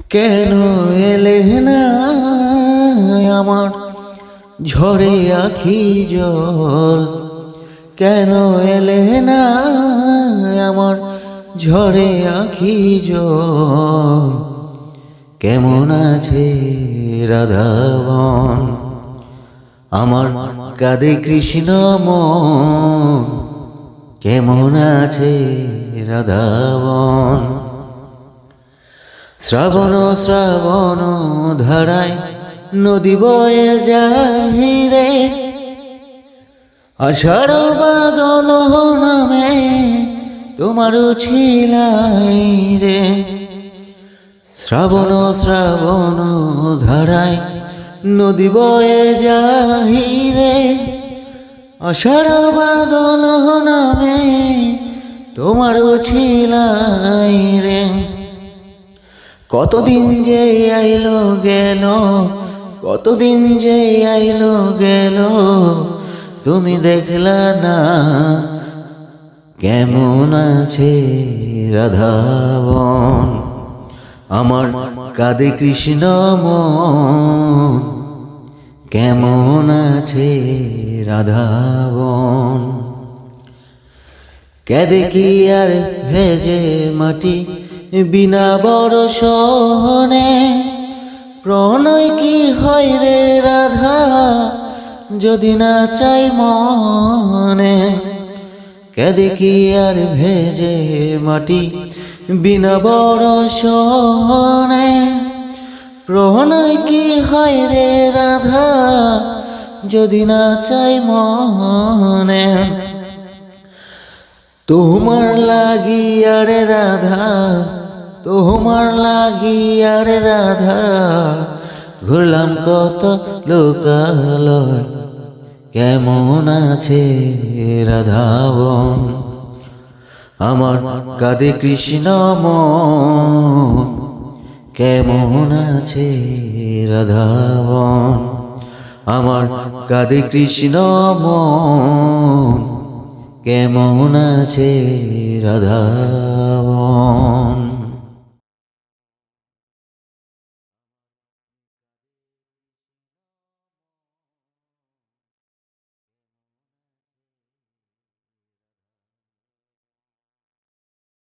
কেন এলে না আমার ঝরে আখি জল? কেন এলে না আমার ঝরে আখি জল? কেমন আছে রাধাবন? আমার কাঁদে কৃষ্ণ মন। কেমন আছে রাধাবন? শ্রাবণ শ্রাবণ ধারায় নদী বয়ে যায় রে, আষাঢ় বাদল নামে তোমার ছিলাই রে। শ্রাবণ শ্রাবণ ধারায় নদী বয়ে যায় রে, আষাঢ় বাদল নামে তোমার ছিলাই রে। কতদিন যে আইলো গেল, কতদিন যে আইলো গেল, তুমি দেখলা না কেমন আছে রাধাবন? আমার কাঁদে কৃষ্ণ মন। কেমন আছে রাধাবন? কেঁদে কি আর ভেজে মাটি বিনা বরষণে? প্রণয় কি হয় রে রাধা যদি না চাই মনে? কেঁদে কি আর ভেজে মাটি বিনা বরষণে? প্রণয় কি হয় রে রাধা যদি না চাই মনে? তোমার লাগিয়া রে রাধা, তোমার লাগিয়া রে রাধা, ঘুরলাম কত লোকালয়। কেমন আছে রাধাবন? আমার কাঁদে কৃষ্ণ মন। কেমন আছে রাধাবন? আমার কাঁদে কৃষ্ণ মন। কেমন আছে রাধাবন?